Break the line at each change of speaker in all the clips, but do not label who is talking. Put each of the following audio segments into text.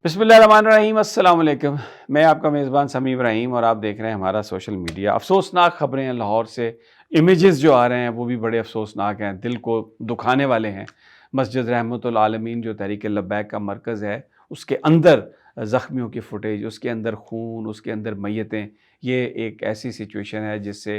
बिस्मिल्लाहिर्रहमानिर्रहीम, अस्सलाम वालेकुम। मैं आपका मेज़बान समीम रहीम और आप देख रहे हैं हमारा सोशल मीडिया। अफसोसनाक ख़बरें हैं लाहौर से, इमेजेस जो आ रहे हैं वो भी बड़े अफसोसनाक हैं, दिल को दुखाने वाले हैं। मस्जिद रहमतुल आलमीन जो तहरीक लब्बैक का मरकज़ है, उसके अंदर ज़ख्मियों की फुटेज, उसके अंदर खून, उसके अंदर मैयतें, ये एक ऐसी सिचुएशन है जिससे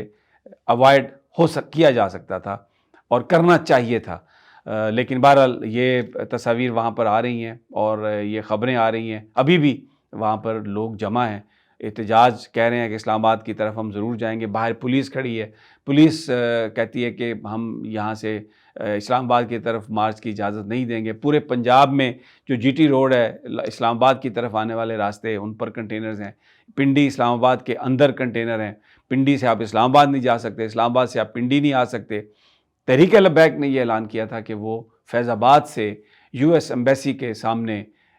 अवॉइड किया जा सकता था और करना चाहिए था। लेकिन बहरहाल ये तस्वीर वहाँ पर आ रही हैं और ये ख़बरें आ रही हैं, अभी भी वहाँ पर लोग जमा हैं, एहतजाज कह रहे हैं कि इस्लामाबाद की तरफ हम ज़रूर जाएंगे। बाहर पुलिस खड़ी है, पुलिस कहती है कि हम यहाँ से इस्लामाबाद की तरफ मार्च की इजाज़त नहीं देंगे। पूरे पंजाब में जो जीटी रोड है, इस्लामाबाद की तरफ आने वाले रास्ते, उन पर कंटेनर्स हैं। पिंडी इस्लामाबाद के अंदर कंटेनर हैं, पिंडी से आप इस्लामाबाद नहीं जा सकते, इस्लामाबाद से आप पिंडी नहीं आ सकते। तहरीक लब्बैक ने यह ऐलान किया था कि वो फैज़ाबाद से यूएस एम्बेसी के सामने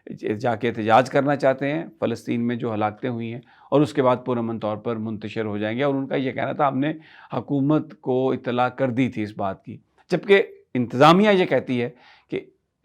जाके एहतजाज करना चाहते हैं फ़लस्तीन में जो हलाकतें हुई हैं, और उसके बाद पुरअमन तौर पर मुंतशिर हो जाएंगे। और उनका ये कहना था हमने हुकूमत को इत्तला कर दी थी इस बात की, जबकि इंतज़ामिया ये कहती है कि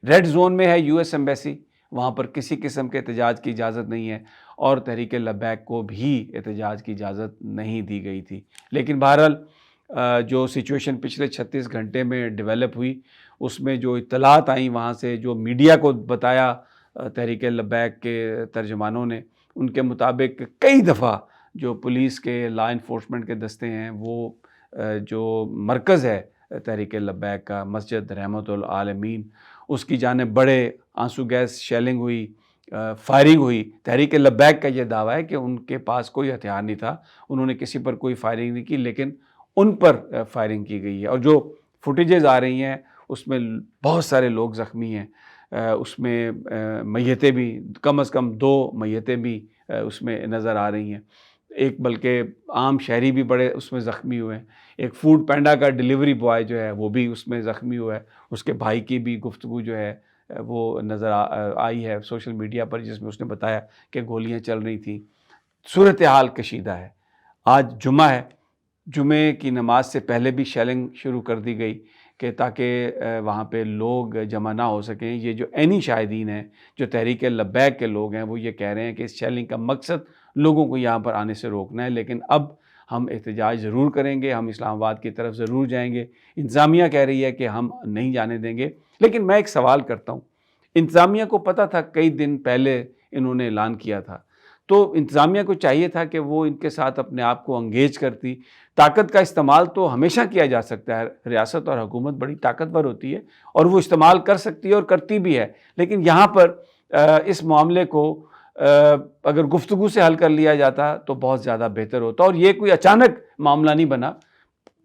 रेड जोन में है यूएस एम्बेसी, वहाँ पर किसी किस्म के एहतजाज की इजाज़त नहीं है और तहरीक लब्बैक को भी एहतजाज की इजाज़त नहीं दी गई थी। लेकिन बहरहाल जो सिचुएशन पिछले 36 घंटे में डेवलप हुई, उसमें जो इत्तलात आई वहाँ से, जो मीडिया को बताया तहरीक लब्बैक के तर्जमानों ने, उनके मुताबिक कई दफ़ा जो पुलिस के लॉ इन्फोर्समेंट के दस्ते हैं, वो जो मरकज़ है तहरीक लब्बैक का, मस्जिद रहमतुल आलमीन, उसकी जानिब बड़े आंसू गैस शेलिंग हुई, फायरिंग हुई। तहरीक लब्बैक का ये दावा है कि उनके पास कोई हथियार नहीं था, उन्होंने किसी पर कोई फायरिंग नहीं की, लेकिन उन पर फायरिंग की गई है। और जो फुटेजेस आ रही हैं उसमें बहुत सारे लोग ज़ख्मी हैं, उसमें मैयतें भी, कम से कम 2 मैयतें भी उसमें नज़र आ रही हैं। एक बल्कि आम शहरी भी बड़े उसमें ज़ख्मी हुए हैं। एक फूड पैंडा का डिलीवरी बॉय जो है वो भी उसमें ज़ख्मी हुआ है। उसके भाई की भी गुफ्तगू जो है वो नज़र आई है सोशल मीडिया पर, जिसमें उसने बताया कि गोलियाँ चल रही थीं। सूरत हाल कशीदा है। आज जुमा है, जुमे की नमाज से पहले भी शेलिंग शुरू कर दी गई कि ताकि वहाँ पे लोग जमा ना हो सकें। ये जो ऐनी शाहिदीन हैं, जो तहरीक लब्बैक के लोग हैं, वो ये कह रहे हैं कि इस शेलिंग का मकसद लोगों को यहाँ पर आने से रोकना है, लेकिन अब हम एहतजाज ज़रूर करेंगे, हम इस्लामाबाद की तरफ ज़रूर जाएंगे। इंतज़ामिया कह रही है कि हम नहीं जाने देंगे। लेकिन मैं एक सवाल करता हूँ, इंतज़ामिया को पता था, कई दिन पहले इन्होंने ऐलान किया था, तो इंतज़ामिया को चाहिए था कि वो इनके साथ अपने आप को एंगेज करती। ताकत का इस्तेमाल तो हमेशा किया जा सकता है, रियासत और हुकूमत बड़ी ताकतवर होती है और वो इस्तेमाल कर सकती है और करती भी है। लेकिन यहाँ पर इस मामले को अगर गुफ्तगू से हल कर लिया जाता तो बहुत ज़्यादा बेहतर होता। और ये कोई अचानक मामला नहीं बना,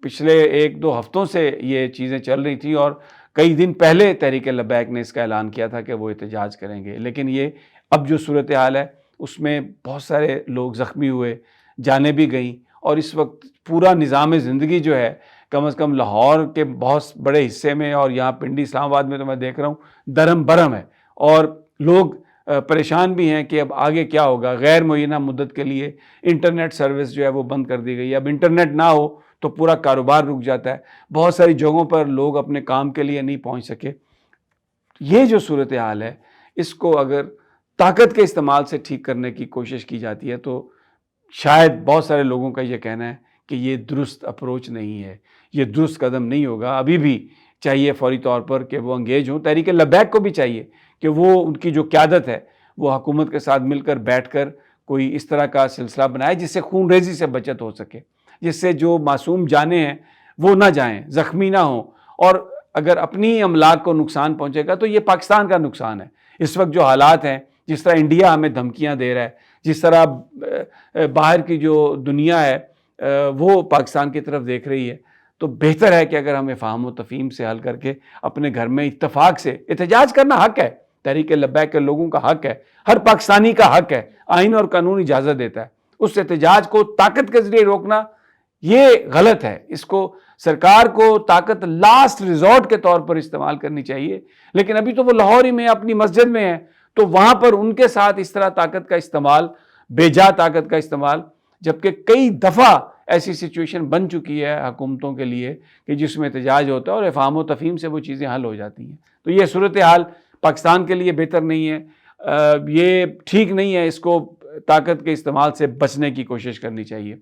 पिछले 1-2 हफ्तों से ये चीज़ें चल रही थी और कई दिन पहले तहरीक लब्बैक ने इसका ऐलान किया था कि वो एहतजाज करेंगे। लेकिन ये अब जो सूरत हाल है उसमें बहुत सारे लोग ज़ख्मी हुए, जानें भी गईं, और इस वक्त पूरा निज़ाम ज़िंदगी जो है, कम से कम लाहौर के बहुत बड़े हिस्से में और यहाँ पिंडी इस्लामाबाद में तो मैं देख रहा हूँ दरम बरम है। और लोग परेशान भी हैं कि अब आगे क्या होगा। गैर मुअय्यना मुद्दत के लिए इंटरनेट सर्विस जो है वो बंद कर दी गई है। अब इंटरनेट ना हो तो पूरा कारोबार रुक जाता है। बहुत सारी जगहों पर लोग अपने काम के लिए नहीं पहुँच सके। ये जो सूरत हाल है, इसको अगर ताकत के इस्तेमाल से ठीक करने की कोशिश की जाती है तो शायद बहुत सारे लोगों का ये कहना है कि ये दुरुस्त अप्रोच नहीं है, ये दुरुस्त कदम नहीं होगा। अभी भी चाहिए फ़ौरी तौर पर कि वो एंगेज हों। तहरीक लब्बैक को भी चाहिए कि वो, उनकी जो क़यादत है, वो हुकूमत के साथ मिलकर बैठकर कोई इस तरह का सिलसिला बनाए जिससे खून रेज़ी से बचत हो सके, जिससे जो मासूम जानें हैं वो ना जाएँ, ज़ख्मी ना हों। और अगर अपनी अमलाक को नुकसान पहुँचेगा तो ये पाकिस्तान का नुकसान है। इस वक्त जो हालात हैं, जिस तरह इंडिया हमें धमकियाँ दे रहा है, जिस तरह बाहर की जो दुनिया है वो पाकिस्तान की तरफ देख रही है, तो बेहतर है कि अगर हम फ़ाहम व तफ़हीम से हल करके अपने घर में इत्तफ़ाक़ से एहतजाज करना हक़ है, तहरीक लब्बैक के लोगों का हक़ है, हर पाकिस्तानी का हक़ है, आइन और कानून इजाज़त देता है। उस एहतजाज को ताकत के ज़रिए रोकना ये गलत है। इसको सरकार को ताकत लास्ट रिज़ॉर्ट के तौर पर इस्तेमाल करनी चाहिए। लेकिन अभी तो वो लाहौर ही में अपनी मस्जिद में है, तो वहाँ पर उनके साथ इस तरह ताकत का इस्तेमाल, बेजा ताकत का इस्तेमाल, जबकि कई दफ़ा ऐसी सिचुएशन बन चुकी है हुकूमतों के लिए कि जिसमें एहतजाज होता है और फ़ाहम व तफ़हीम से वो चीज़ें हल हो जाती हैं। तो ये सूरत हाल पाकिस्तान के लिए बेहतर नहीं है। یہ ٹھیک نہیں ہے، اس کو طاقت کے استعمال سے بچنے کی کوشش کرنی چاہیے۔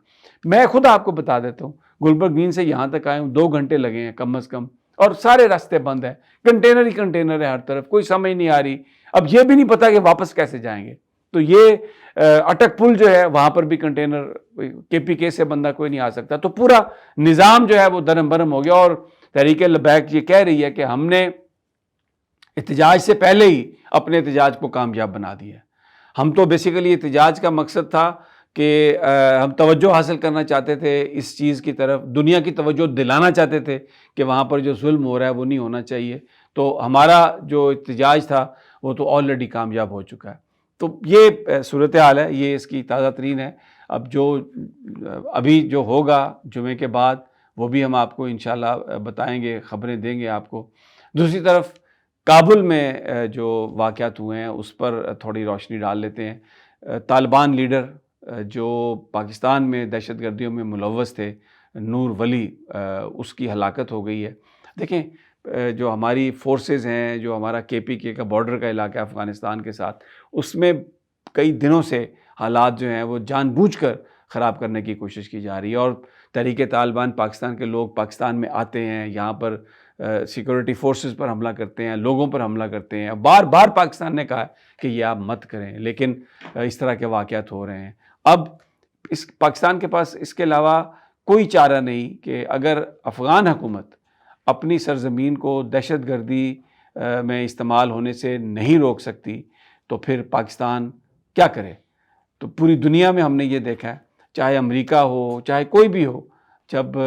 میں خود آپ کو بتا دیتا ہوں، گلبرگ گرین سے یہاں تک آئے ہوں 2 گھنٹے لگے ہیں کم از کم، اور سارے راستے بند ہیں، کنٹینر ہی کنٹینر ہے ہر طرف، کوئی سمجھ نہیں آ رہی، اب یہ بھی نہیں پتا کہ واپس کیسے جائیں گے۔ تو یہ اٹک پل جو ہے وہاں پر بھی کنٹینر KPK سے بندہ کوئی نہیں آ سکتا، تو پورا نظام جو ہے وہ درم برم ہو گیا۔ اور تحریک لبیک یہ کہہ رہی ہے کہ ہم نے احتجاج سے پہلے ہی اپنے احتجاج کو کامیاب بنا دیا ہے۔ ہم تو بیسیکلی احتجاج کا مقصد تھا کہ ہم توجہ حاصل کرنا چاہتے تھے اس چیز کی طرف، دنیا کی توجہ دلانا چاہتے تھے کہ وہاں پر جو ظلم ہو رہا ہے وہ نہیں ہونا چاہیے، تو ہمارا جو احتجاج تھا وہ تو آلریڈی کامیاب ہو چکا ہے۔ تو یہ صورتحال ہے، یہ اس کی تازہ ترین ہے۔ اب جو ابھی جو ہوگا جمعے کے بعد وہ بھی ہم آپ کو انشاءاللہ بتائیں گے، خبریں دیں گے آپ کو۔ دوسری طرف کابل میں جو واقعات ہوئے ہیں اس پر تھوڑی روشنی ڈال لیتے ہیں۔ طالبان لیڈر جو پاکستان میں دہشت گردیوں میں ملوث تھے، نور ولی، اس کی ہلاکت ہو گئی ہے۔ دیکھیں جو ہماری فورسز ہیں، جو ہمارا KPK کا بارڈر کا علاقہ ہے افغانستان کے ساتھ، اس میں کئی دنوں سے حالات جو ہیں وہ جان بوجھ کر خراب کرنے کی کوشش کی جا رہی ہے، اور تحریک طالبان پاکستان کے لوگ پاکستان میں آتے ہیں، یہاں پر سیکورٹی فورسز پر حملہ کرتے ہیں، لوگوں پر حملہ کرتے ہیں۔ بار بار پاکستان نے کہا کہ یہ آپ مت کریں، لیکن اس طرح کے واقعات ہو رہے ہیں۔ اب اس پاکستان کے پاس اس کے علاوہ کوئی چارہ نہیں کہ اگر افغان حکومت اپنی سرزمین کو دہشت گردی میں استعمال ہونے سے نہیں روک سکتی تو پھر پاکستان کیا کرے؟ تو پوری دنیا میں ہم نے یہ دیکھا ہے، چاہے امریکہ ہو چاہے کوئی بھی ہو، جب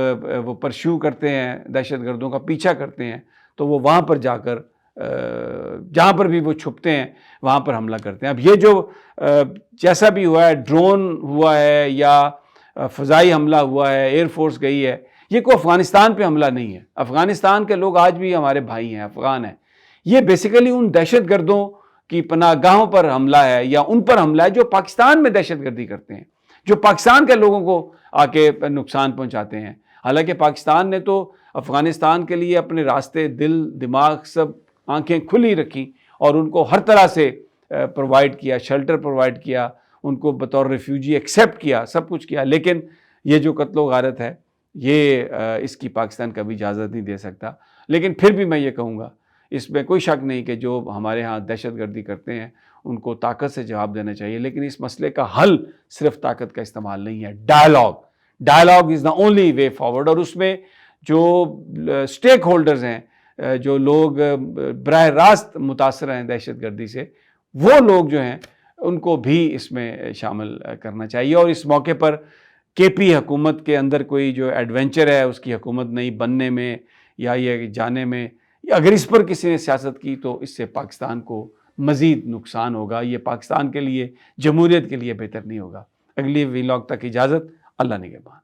وہ پرشو کرتے ہیں، دہشت گردوں کا پیچھا کرتے ہیں، تو وہ وہاں پر جا کر جہاں پر بھی وہ چھپتے ہیں وہاں پر حملہ کرتے ہیں۔ اب یہ جو جیسا بھی ہوا ہے، ڈرون ہوا ہے یا فضائی حملہ ہوا ہے، ایئر فورس گئی ہے، یہ کوئی افغانستان پہ حملہ نہیں ہے۔ افغانستان کے لوگ آج بھی ہمارے بھائی ہیں، افغان ہیں۔ یہ بیسیکلی ان دہشت گردوں کی پناہ گاہوں پر حملہ ہے یا ان پر حملہ ہے جو پاکستان میں دہشت گردی کرتے ہیں، جو پاکستان کے لوگوں کو آ کے نقصان پہنچاتے ہیں۔ حالانکہ پاکستان نے تو افغانستان کے لیے اپنے راستے، دل، دماغ، سب آنکھیں کھلی رکھیں اور ان کو ہر طرح سے پرووائڈ کیا، شیلٹر پرووائڈ کیا، ان کو بطور ریفیوجی ایکسیپٹ کیا، سب کچھ کیا۔ لیکن یہ جو قتل و غارت ہے، یہ اس کی پاکستان کبھی اجازت نہیں دے سکتا۔ لیکن پھر بھی میں یہ کہوں گا، اس میں کوئی شک نہیں کہ جو ہمارے ہاں دہشت گردی کرتے ہیں ان کو طاقت سے جواب دینا چاہیے، لیکن اس مسئلے کا حل صرف طاقت کا استعمال نہیں ہے، dialogue is the only way forward. اور اس میں جو اسٹیک ہولڈرز ہیں، جو لوگ براہ راست متاثر ہیں دہشت گردی سے، وہ لوگ جو ہیں ان کو بھی اس میں شامل کرنا چاہیے۔ اور اس موقع پر KP حکومت کے اندر کوئی جو ایڈونچر ہے اس کی حکومت نہیں بننے میں یا یہ جانے میں، اگر اس پر کسی نے سیاست کی تو اس سے پاکستان کو مزید نقصان ہوگا، یہ پاکستان کے لیے، جمہوریت کے لیے بہتر نہیں ہوگا۔ اگلی ویلاگ تک اجازت، اللہ نگہبان۔